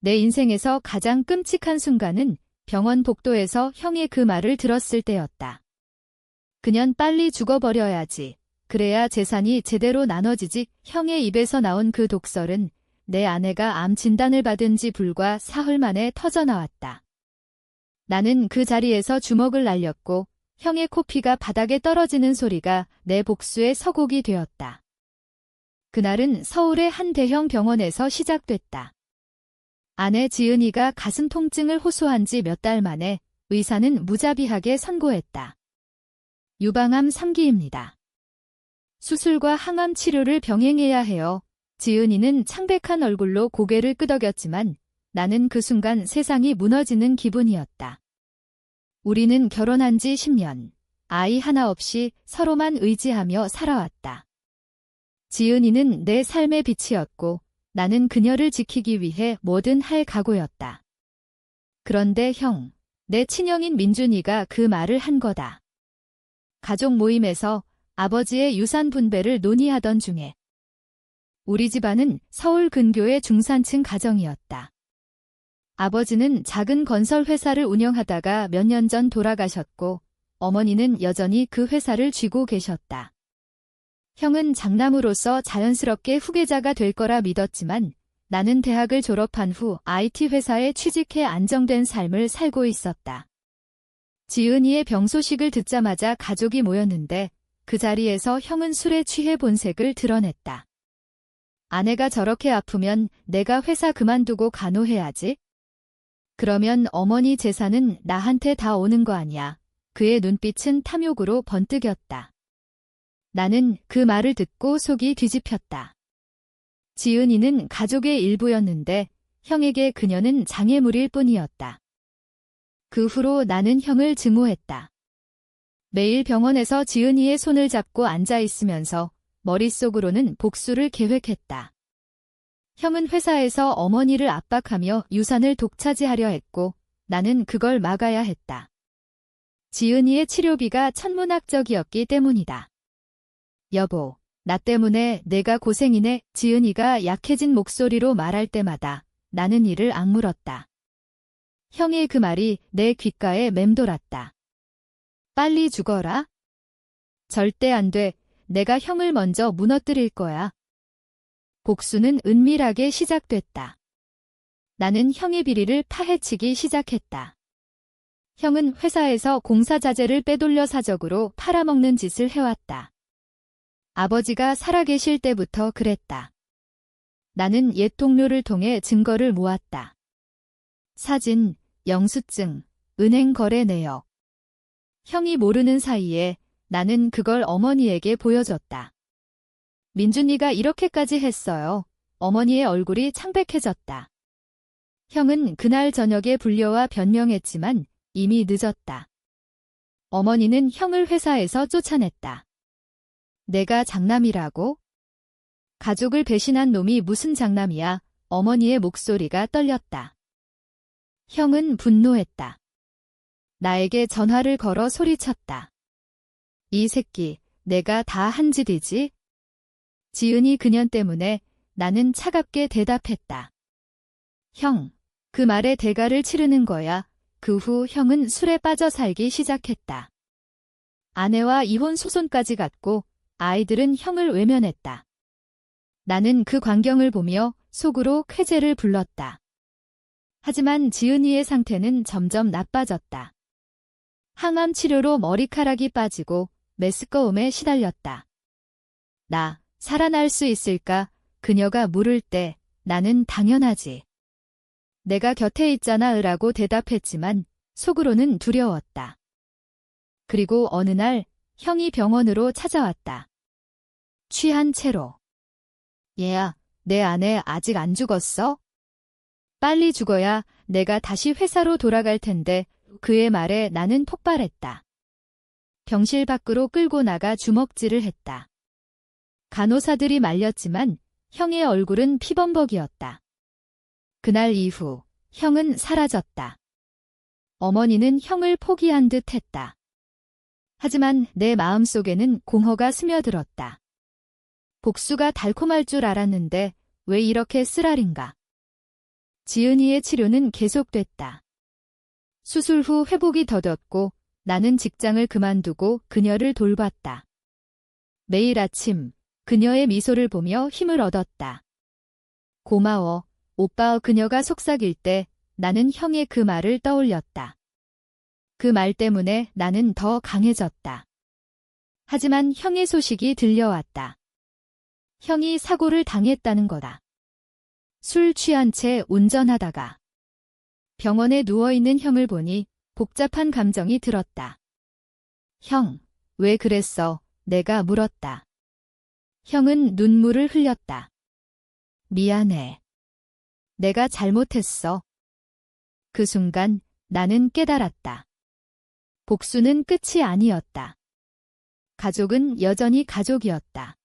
내 인생에서 가장 끔찍한 순간은 병원 복도에서 형의 그 말을 들었을 때였다. 그년 빨리 죽어버려야지. 그래야 재산이 제대로 나눠지지. 형의 입에서 나온 그 독설은 내 아내가 암 진단을 받은 지 불과 사흘 만에 터져나왔다. 나는 그 자리에서 주먹을 날렸고 형의 코피가 바닥에 떨어지는 소리가 내 복수의 서곡이 되었다. 그날은 서울의 한 대형 병원에서 시작됐다. 아내 지은이가 가슴 통증을 호소한 지 몇 달 만에 의사는 무자비하게 선고했다. 유방암 3기입니다. 수술과 항암 치료를 병행해야 해요. 지은이는 창백한 얼굴로 고개를 끄덕였지만 나는 그 순간 세상이 무너지는 기분이었다. 우리는 결혼한 지 10년, 아이 하나 없이 서로만 의지하며 살아왔다. 지은이는 내 삶의 빛이었고 나는 그녀를 지키기 위해 뭐든 할 각오였다. 그런데 형, 내 친형인 민준이가 그 말을 한 거다. 가족 모임에서 아버지의 유산 분배를 논의하던 중에 우리 집안은 서울 근교의 중산층 가정이었다. 아버지는 작은 건설 회사를 운영하다가 몇 년 전 돌아가셨고 어머니는 여전히 그 회사를 쥐고 계셨다. 형은 장남으로서 자연스럽게 후계자가 될 거라 믿었지만 나는 대학을 졸업한 후 IT 회사에 취직해 안정된 삶을 살고 있었다. 지은이의 병 소식을 듣자마자 가족이 모였는데 그 자리에서 형은 술에 취해 본색을 드러냈다. 아내가 저렇게 아프면 내가 회사 그만두고 간호해야지. 그러면 어머니 재산은 나한테 다 오는 거 아니야. 그의 눈빛은 탐욕으로 번뜩였다. 나는 그 말을 듣고 속이 뒤집혔다. 지은이는 가족의 일부였는데 형에게 그녀는 장애물일 뿐이었다. 그 후로 나는 형을 증오했다. 매일 병원에서 지은이의 손을 잡고 앉아 있으면서 머릿속으로는 복수를 계획했다. 형은 회사에서 어머니를 압박하며 유산을 독차지하려 했고 나는 그걸 막아야 했다. 지은이의 치료비가 천문학적이었기 때문이다. 여보, 나 때문에 내가 고생이네. 지은이가 약해진 목소리로 말할 때마다 나는 이를 악물었다. 형의 그 말이 내 귓가에 맴돌았다. 빨리 죽어라. 절대 안 돼. 내가 형을 먼저 무너뜨릴 거야. 복수는 은밀하게 시작됐다. 나는 형의 비리를 파헤치기 시작했다. 형은 회사에서 공사자재를 빼돌려 사적으로 팔아먹는 짓을 해왔다. 아버지가 살아계실 때부터 그랬다. 나는 옛 동료를 통해 증거를 모았다. 사진, 영수증, 은행 거래 내역. 형이 모르는 사이에 나는 그걸 어머니에게 보여줬다. 민준이가 이렇게까지 했어요. 어머니의 얼굴이 창백해졌다. 형은 그날 저녁에 불려와 변명했지만 이미 늦었다. 어머니는 형을 회사에서 쫓아냈다. 내가 장남이라고? 가족을 배신한 놈이 무슨 장남이야. 어머니의 목소리가 떨렸다. 형은 분노했다. 나에게 전화를 걸어 소리쳤다. 이 새끼, 내가 다 한 짓이지? 지은이 그년 때문에 나는 차갑게 대답했다. 형, 그 말에 대가를 치르는 거야. 그 후 형은 술에 빠져 살기 시작했다. 아내와 이혼 소송까지 갔고 아이들은 형을 외면했다. 나는 그 광경을 보며 속으로 쾌재를 불렀다. 하지만 지은이의 상태는 점점 나빠졌다. 항암 치료로 머리카락이 빠지고 메스꺼움에 시달렸다. 나 살아날 수 있을까? 그녀가 물을 때 나는 당연하지. 내가 곁에 있잖아 라고 대답했지만 속으로는 두려웠다. 그리고 어느 날 형이 병원으로 찾아왔다. 취한 채로. 얘야, 내 아내 아직 안 죽었어? 빨리 죽어야 내가 다시 회사로 돌아갈 텐데. 그의 말에 나는 폭발했다. 병실 밖으로 끌고 나가 주먹질을 했다. 간호사들이 말렸지만 형의 얼굴은 피범벅이었다. 그날 이후 형은 사라졌다. 어머니는 형을 포기한 듯 했다. 하지만 내 마음속에는 공허가 스며들었다. 복수가 달콤할 줄 알았는데 왜 이렇게 쓰라린가? 지은이의 치료는 계속됐다. 수술 후 회복이 더뎠고 나는 직장을 그만두고 그녀를 돌봤다. 매일 아침 그녀의 미소를 보며 힘을 얻었다. 고마워, 오빠. 그녀가 속삭일 때 나는 형의 그 말을 떠올렸다. 그 말 때문에 나는 더 강해졌다. 하지만 형의 소식이 들려왔다. 형이 사고를 당했다는 거다. 술 취한 채 운전하다가 병원에 누워있는 형을 보니 복잡한 감정이 들었다. 형, 왜 그랬어? 내가 물었다. 형은 눈물을 흘렸다. 미안해. 내가 잘못했어. 그 순간 나는 깨달았다. 복수는 끝이 아니었다. 가족은 여전히 가족이었다.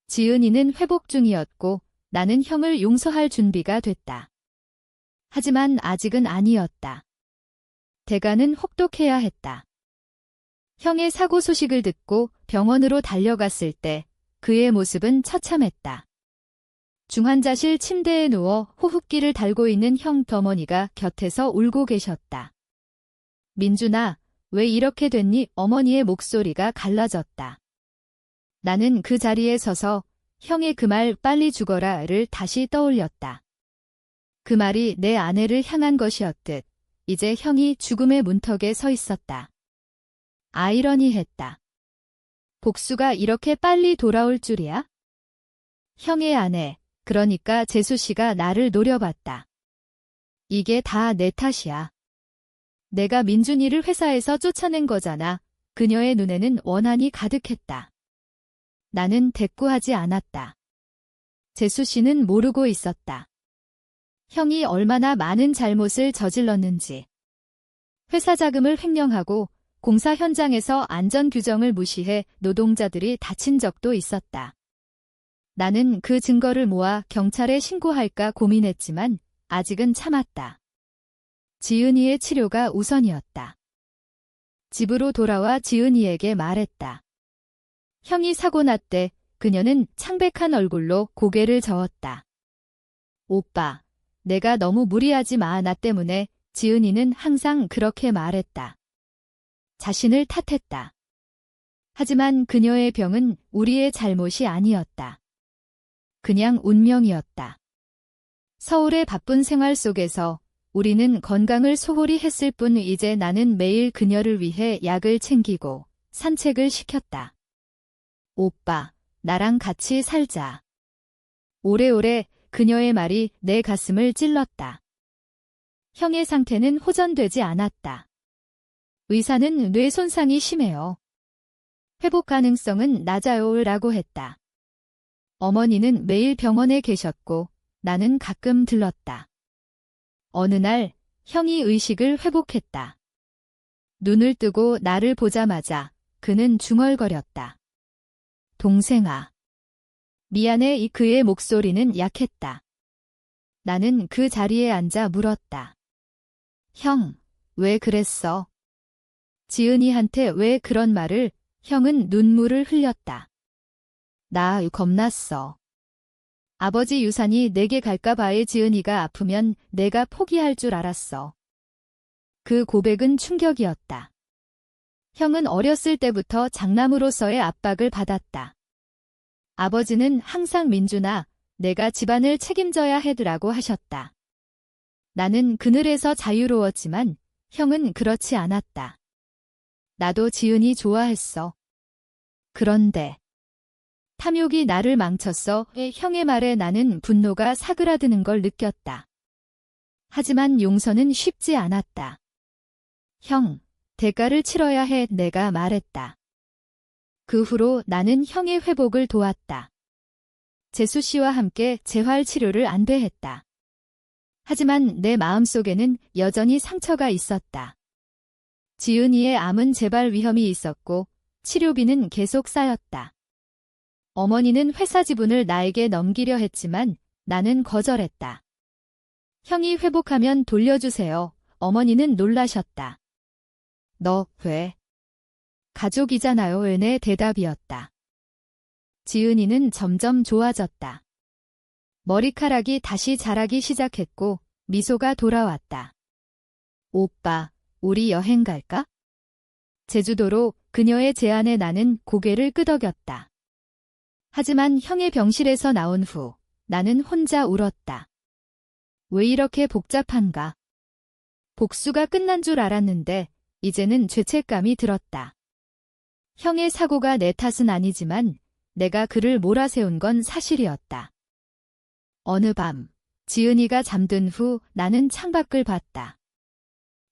지은이는 회복 중이었고 나는 형을 용서할 준비가 됐다. 하지만 아직은 아니었다. 대가는 혹독해야 했다. 형의 사고 소식을 듣고 병원으로 달려갔을 때 그의 모습은 처참했다. 중환자실 침대에 누워 호흡기를 달고 있는 형 어머니가 곁에서 울고 계셨다. 민준아, 왜 이렇게 됐니? 어머니의 목소리가 갈라졌다. 나는 그 자리에 서서 형의 그 말 빨리 죽어라를 다시 떠올렸다. 그 말이 내 아내를 향한 것이었듯 이제 형이 죽음의 문턱에 서 있었다. 아이러니했다. 복수가 이렇게 빨리 돌아올 줄이야? 형의 아내, 그러니까 재수 씨가 나를 노려봤다. 이게 다 내 탓이야. 내가 민준이를 회사에서 쫓아낸 거잖아. 그녀의 눈에는 원한이 가득했다. 나는 대꾸하지 않았다. 재수 씨는 모르고 있었다. 형이 얼마나 많은 잘못을 저질렀는지. 회사 자금을 횡령하고 공사 현장에서 안전 규정을 무시해 노동자들이 다친 적도 있었다. 나는 그 증거를 모아 경찰에 신고할까 고민했지만 아직은 참았다. 지은이의 치료가 우선이었다. 집으로 돌아와 지은이에게 말했다. 형이 사고 났대. 그녀는 창백한 얼굴로 고개를 저었다. 오빠, 내가 너무 무리하지 마. 나 때문에. 지은이는 항상 그렇게 말했다. 자신을 탓했다. 하지만 그녀의 병은 우리의 잘못이 아니었다. 그냥 운명이었다. 서울의 바쁜 생활 속에서 우리는 건강을 소홀히 했을 뿐 이제 나는 매일 그녀를 위해 약을 챙기고 산책을 시켰다. 오빠, 나랑 같이 살자. 오래오래. 그녀의 말이 내 가슴을 찔렀다. 형의 상태는 호전되지 않았다. 의사는 뇌 손상이 심해요. 회복 가능성은 낮아요 라고 했다. 어머니는 매일 병원에 계셨고 나는 가끔 들렀다. 어느 날 형이 의식을 회복했다. 눈을 뜨고 나를 보자마자 그는 중얼거렸다. 동생아. 미안해. 그의 목소리는 약했다. 나는 그 자리에 앉아 물었다. 형, 왜 그랬어? 지은이한테 왜 그런 말을? 형은 눈물을 흘렸다. 나 겁났어. 아버지 유산이 내게 갈까 봐에 지은이가 아프면 내가 포기할 줄 알았어. 그 고백은 충격이었다. 형은 어렸을 때부터 장남으로서의 압박을 받았다. 아버지는 항상 민준아, 내가 집안을 책임져야 해두라고 하셨다. 나는 그늘에서 자유로웠지만 형은 그렇지 않았다. 나도 지은이 좋아했어. 그런데 탐욕이 나를 망쳤어. 형의 말에 나는 분노가 사그라드는 걸 느꼈다. 하지만 용서는 쉽지 않았다. 형, 대가를 치러야 해. 내가 말했다. 그 후로 나는 형의 회복을 도왔다. 재수 씨와 함께 재활 치료를 안배했다. 하지만 내 마음속에는 여전히 상처가 있었다. 지은이의 암은 재발 위험이 있었고 치료비는 계속 쌓였다. 어머니는 회사 지분을 나에게 넘기려 했지만 나는 거절했다. 형이 회복하면 돌려주세요. 어머니는 놀라셨다. 너 왜? 가족이잖아요. 내 대답이었다. 지은이는 점점 좋아졌다. 머리카락이 다시 자라기 시작했고 미소가 돌아왔다. 오빠, 우리 여행 갈까? 제주도로 그녀의 제안에 나는 고개를 끄덕였다. 하지만 형의 병실에서 나온 후 나는 혼자 울었다. 왜 이렇게 복잡한가? 복수가 끝난 줄 알았는데 이제는 죄책감이 들었다. 형의 사고가 내 탓은 아니지만 내가 그를 몰아세운 건 사실이었다. 어느 밤, 지은이가 잠든 후 나는 창밖을 봤다.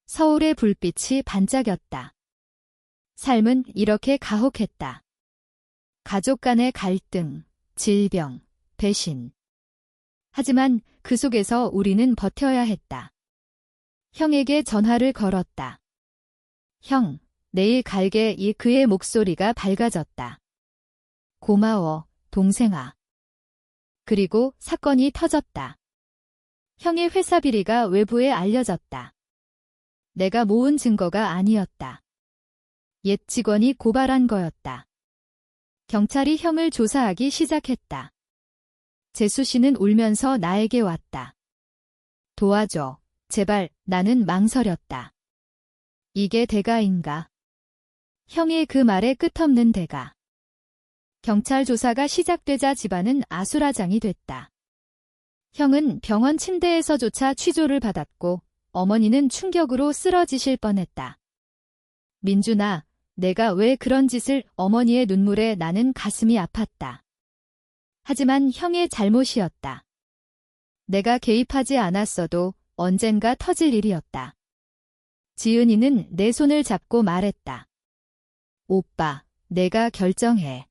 서울의 불빛이 반짝였다. 삶은 이렇게 가혹했다. 가족 간의 갈등, 질병, 배신. 하지만 그 속에서 우리는 버텨야 했다. 형에게 전화를 걸었다. 형, 내일 갈게. 이 그의 목소리가 밝아졌다. 고마워, 동생아. 그리고 사건이 터졌다. 형의 회사 비리가 외부에 알려졌다. 내가 모은 증거가 아니었다. 옛 직원이 고발한 거였다. 경찰이 형을 조사하기 시작했다. 재수 씨는 울면서 나에게 왔다. 도와줘. 제발. 나는 망설였다. 이게 대가인가? 형의 그 말에 끝없는 대가. 경찰 조사가 시작되자 집안은 아수라장이 됐다. 형은 병원 침대에서조차 취조를 받았고 어머니는 충격으로 쓰러지실 뻔했다. 민준아, 내가 왜 그런 짓을? 어머니의 눈물에 나는 가슴이 아팠다. 하지만 형의 잘못이었다. 내가 개입하지 않았어도 언젠가 터질 일이었다. 지은이는 내 손을 잡고 말했다. 오빠, 내가 결정해.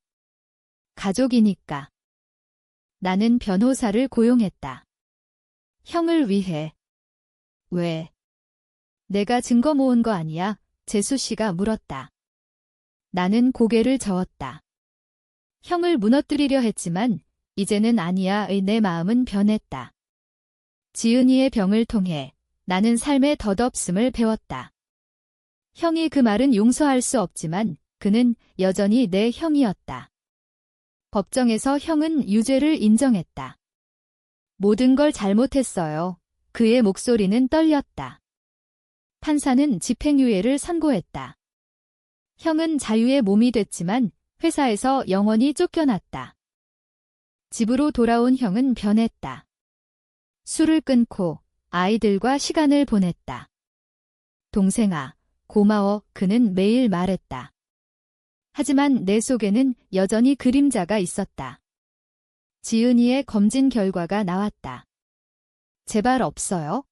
가족이니까. 나는 변호사를 고용했다. 형을 위해. 왜? 내가 증거 모은 거 아니야? 재수 씨가 물었다. 나는 고개를 저었다. 형을 무너뜨리려 했지만 이제는 아니야. 내 마음은 변했다. 지은이의 병을 통해 나는 삶의 덧없음을 배웠다. 형이 그 말은 용서할 수 없지만 그는 여전히 내 형이었다. 법정에서 형은 유죄를 인정했다. 모든 걸 잘못했어요. 그의 목소리는 떨렸다. 판사는 집행유예를 선고했다. 형은 자유의 몸이 됐지만 회사에서 영원히 쫓겨났다. 집으로 돌아온 형은 변했다. 술을 끊고 아이들과 시간을 보냈다. 동생아, 고마워. 그는 매일 말했다. 하지만 내 속에는 여전히 그림자가 있었다. 지은이의 검진 결과가 나왔다. 재발 없어요?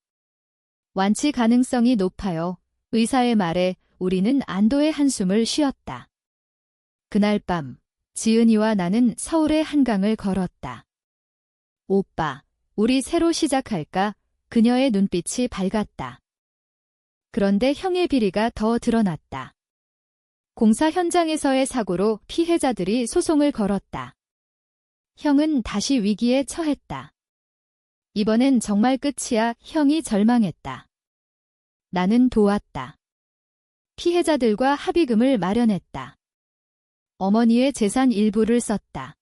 완치 가능성이 높아요. 의사의 말에 우리는 안도의 한숨을 쉬었다. 그날 밤, 지은이와 나는 서울의 한강을 걸었다. 오빠, 우리 새로 시작할까? 그녀의 눈빛이 밝았다. 그런데 형의 비리가 더 드러났다. 공사 현장에서의 사고로 피해자들이 소송을 걸었다. 형은 다시 위기에 처했다. 이번엔 정말 끝이야. 형이 절망했다. 나는 도왔다. 피해자들과 합의금을 마련했다. 어머니의 재산 일부를 썼다.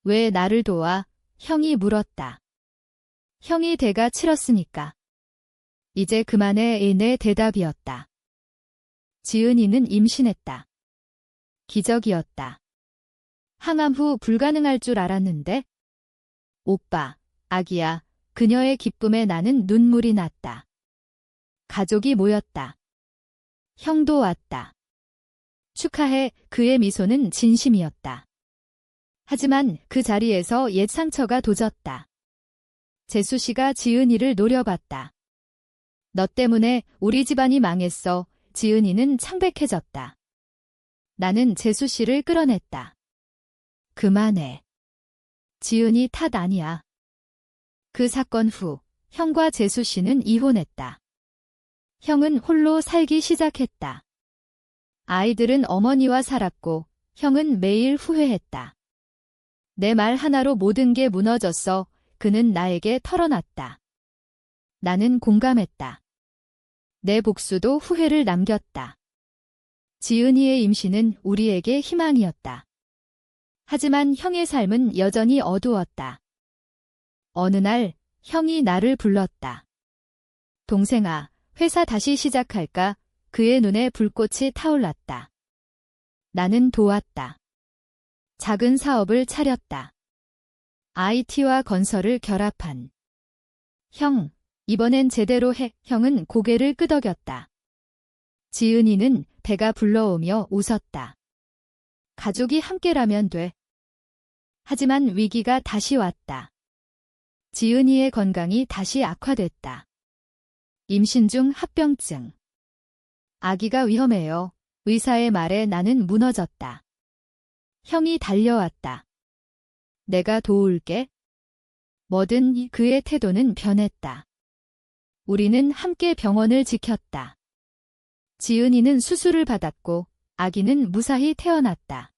왜 나를 도와? 형이 물었다. 형이 대가 치렀으니까. 이제 그만해. 내 대답이었다. 지은이는 임신했다. 기적이었다. 항암 후 불가능할 줄 알았는데. 오빠, 아기야. 그녀의 기쁨에 나는 눈물이 났다. 가족이 모였다. 형도 왔다. 축하해. 그의 미소는 진심이었다. 하지만 그 자리에서 옛 상처가 돋았다. 재수 씨가 지은이를 노려봤다. 너 때문에 우리 집안이 망했어. 지은이는 창백해졌다. 나는 재수 씨를 끌어냈다. 그만해. 지은이 탓 아니야. 그 사건 후 형과 재수 씨는 이혼했다. 형은 홀로 살기 시작했다. 아이들은 어머니와 살았고 형은 매일 후회했다. 내 말 하나로 모든 게 무너졌어. 그는 나에게 털어놨다. 나는 공감했다. 내 복수도 후회를 남겼다. 지은이의 임신은 우리에게 희망이었다. 하지만 형의 삶은 여전히 어두웠다. 어느 날 형이 나를 불렀다. 동생아, 회사 다시 시작할까? 그의 눈에 불꽃이 타올랐다. 나는 도왔다. 작은 사업을 차렸다. IT와 건설을 결합한. 형, 이번엔 제대로 해. 형은 고개를 끄덕였다. 지은이는 배가 불러오며 웃었다. 가족이 함께라면 돼. 하지만 위기가 다시 왔다. 지은이의 건강이 다시 악화됐다. 임신 중 합병증. 아기가 위험해요. 의사의 말에 나는 무너졌다. 형이 달려왔다. 내가 도울게. 뭐든 그의 태도는 변했다. 우리는 함께 병원을 지켰다. 지은이는 수술을 받았고 아기는 무사히 태어났다.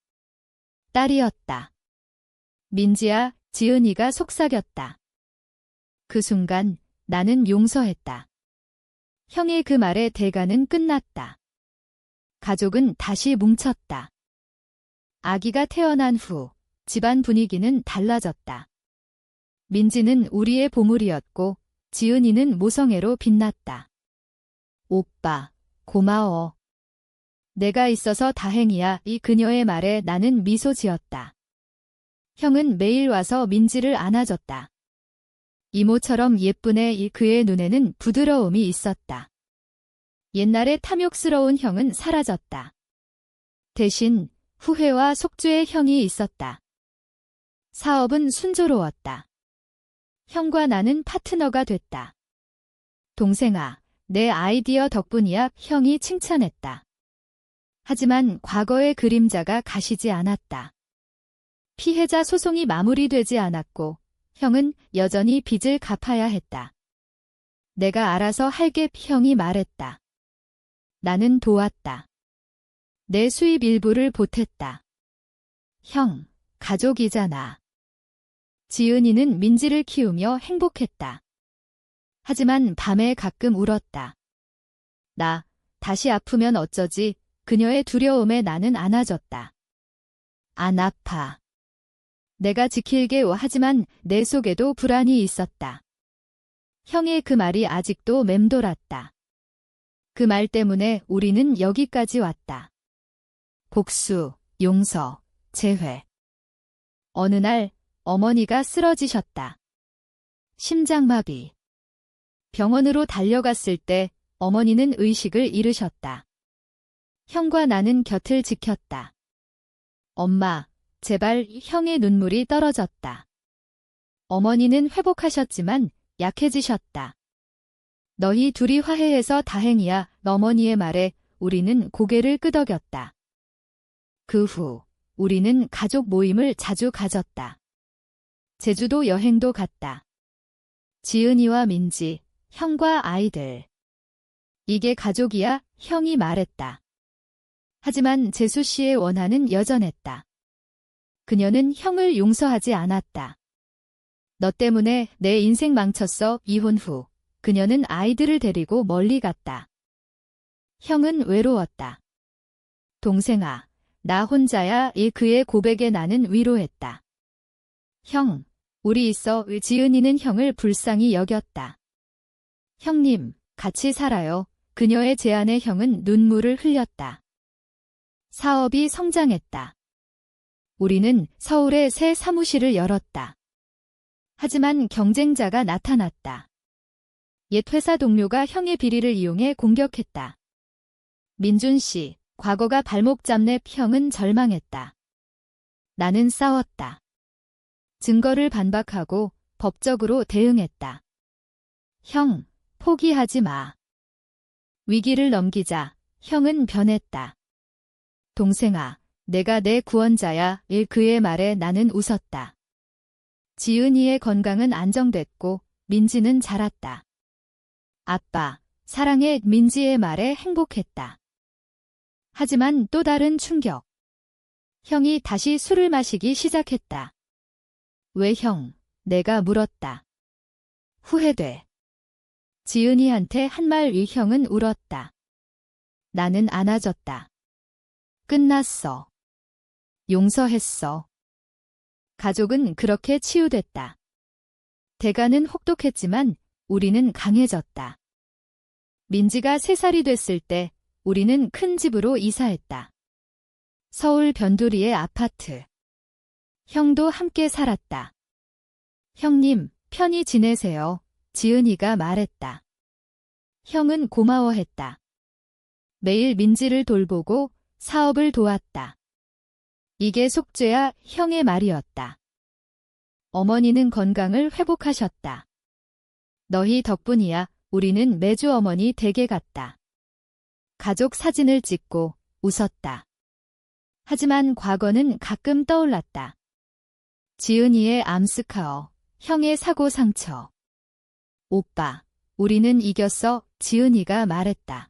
딸이었다. 민지야, 지은이가 속삭였다. 그 순간 나는 용서했다. 형의 그 말의 대가는 끝났다. 가족은 다시 뭉쳤다. 아기가 태어난 후 집안 분위기는 달라졌다. 민지는 우리의 보물이었고 지은이는 모성애로 빛났다. 오빠, 고마워. 내가 있어서 다행이야. 이 그녀의 말에 나는 미소 지었다. 형은 매일 와서 민지를 안아줬다. 이모처럼 예쁘네. 이 그의 눈에는 부드러움이 있었다. 옛날의 탐욕스러운 형은 사라졌다. 대신 후회와 속죄의 형이 있었다. 사업은 순조로웠다. 형과 나는 파트너가 됐다. 동생아, 내 아이디어 덕분이야. 형이 칭찬했다. 하지만 과거의 그림자가 가시지 않았다. 피해자 소송이 마무리되지 않았고 형은 여전히 빚을 갚아야 했다. 내가 알아서 할게. 형이 말했다. 나는 도왔다. 내 수입 일부를 보탰다. 형, 가족이잖아. 지은이는 민지를 키우며 행복했다. 하지만 밤에 가끔 울었다. 나, 다시 아프면 어쩌지? 그녀의 두려움에 나는 안아줬다. 안 아파. 내가 지킬게. 하지만 내 속에도 불안이 있었다. 형의 그 말이 아직도 맴돌았다. 그 말 때문에 우리는 여기까지 왔다. 복수, 용서, 재회. 어느 날 어머니가 쓰러지셨다. 심장마비. 병원으로 달려갔을 때 어머니는 의식을 잃으셨다. 형과 나는 곁을 지켰다. 엄마, 제발. 형의 눈물이 떨어졌다. 어머니는 회복하셨지만 약해지셨다. 너희 둘이 화해해서 다행이야. 어머니의 말에 우리는 고개를 끄덕였다. 그 후 우리는 가족 모임을 자주 가졌다. 제주도 여행도 갔다. 지은이와 민지, 형과 아이들. 이게 가족이야? 형이 말했다. 하지만 재수 씨의 원한은 여전했다. 그녀는 형을 용서하지 않았다. 너 때문에 내 인생 망쳤어. 이혼 후 그녀는 아이들을 데리고 멀리 갔다. 형은 외로웠다. 동생아, 나 혼자야. 이 그의 고백에 나는 위로했다. 형, 우리 있어. 지은이는 형을 불쌍히 여겼다. 형님, 같이 살아요. 그녀의 제안에 형은 눈물을 흘렸다. 사업이 성장했다. 우리는 서울에 새 사무실을 열었다. 하지만 경쟁자가 나타났다. 옛 회사 동료가 형의 비리를 이용해 공격했다. 민준 씨, 과거가 발목 잡네. 형은 절망했다. 나는 싸웠다. 증거를 반박하고 법적으로 대응했다. 형, 포기하지 마. 위기를 넘기자. 형은 변했다. 동생아, 내가 내 구원자야. 그의 말에 나는 웃었다. 지은이의 건강은 안정됐고 민지는 자랐다. 아빠, 사랑해. 민지의 말에 행복했다. 하지만 또 다른 충격. 형이 다시 술을 마시기 시작했다. 왜 형? 내가 물었다. 후회돼. 지은이한테 한 말. 위 형은 울었다. 나는 안아줬다. 끝났어. 용서했어. 가족은 그렇게 치유됐다. 대가는 혹독했지만 우리는 강해졌다. 민지가 3살이 됐을 때 우리는 큰 집으로 이사했다. 서울 변두리의 아파트. 형도 함께 살았다. 형님, 편히 지내세요. 지은이가 말했다. 형은 고마워했다. 매일 민지를 돌보고 사업을 도왔다. 이게 속죄야 형의 말이었다. 어머니는 건강을 회복하셨다. 너희 덕분이야. 우리는 매주 어머니 댁에 갔다. 가족 사진을 찍고 웃었다. 하지만 과거는 가끔 떠올랐다. 지은이의 암스카어, 형의 사고 상처. 오빠, 우리는 이겼어. 지은이가 말했다.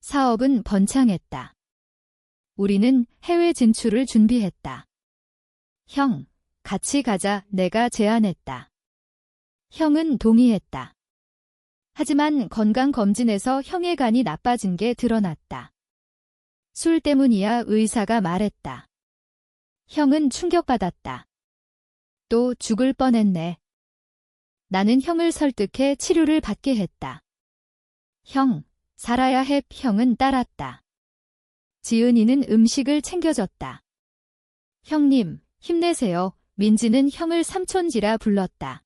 사업은 번창했다. 우리는 해외 진출을 준비했다. 형, 같이 가자. 내가 제안했다. 형은 동의했다. 하지만 건강검진에서 형의 간이 나빠진 게 드러났다. 술 때문이야. 의사가 말했다. 형은 충격받았다. 또 죽을 뻔했네. 나는 형을 설득해 치료를 받게 했다. 형, 살아야 해. 형은 따랐다. 지은이는 음식을 챙겨줬다. 형님, 힘내세요. 민지는 형을 삼촌지라 불렀다.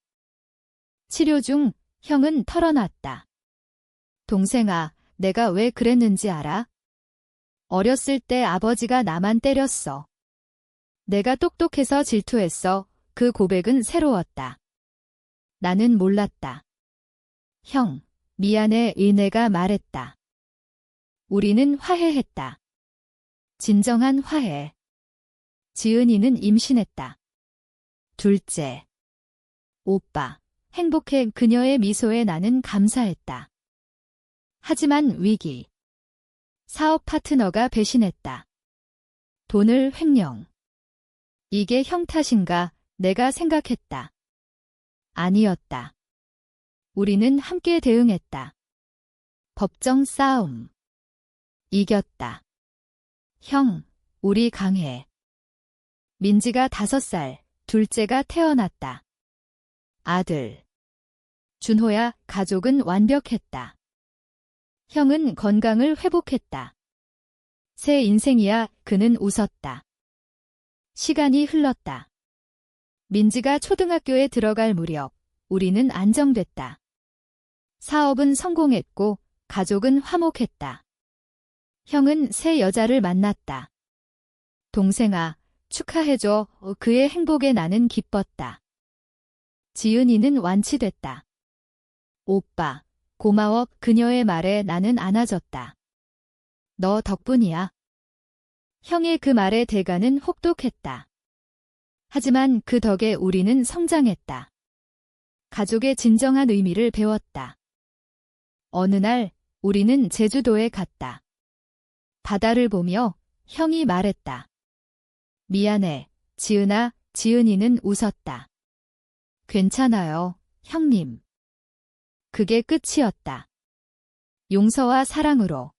치료 중 형은 털어놨다. 동생아, 내가 왜 그랬는지 알아? 어렸을 때 아버지가 나만 때렸어. 내가 똑똑해서 질투했어. 그 고백은 새로웠다. 나는 몰랐다. 형, 미안해. 은혜가 말했다. 우리는 화해했다. 진정한 화해. 지은이는 임신했다. 둘째. 오빠, 행복해. 그녀의 미소에 나는 감사했다. 하지만 위기. 사업 파트너가 배신했다. 돈을 횡령. 이게 형 탓인가? 내가 생각했다. 아니었다. 우리는 함께 대응했다. 법정 싸움. 이겼다. 형, 우리 강해. 민지가 5살, 둘째가 태어났다. 아들. 준호야, 가족은 완벽했다. 형은 건강을 회복했다. 새 인생이야. 그는 웃었다. 시간이 흘렀다. 민지가 초등학교에 들어갈 무렵 우리는 안정됐다. 사업은 성공했고 가족은 화목했다. 형은 새 여자를 만났다. 동생아, 축하해줘. 그의 행복에 나는 기뻤다. 지은이는 완치됐다. 오빠, 고마워. 그녀의 말에 나는 안아줬다. 너 덕분이야. 형의 그 말의 대가는 혹독했다. 하지만 그 덕에 우리는 성장했다. 가족의 진정한 의미를 배웠다. 어느 날 우리는 제주도에 갔다. 바다를 보며 형이 말했다. 미안해, 지은아. 지은이는 웃었다. 괜찮아요, 형님. 그게 끝이었다. 용서와 사랑으로.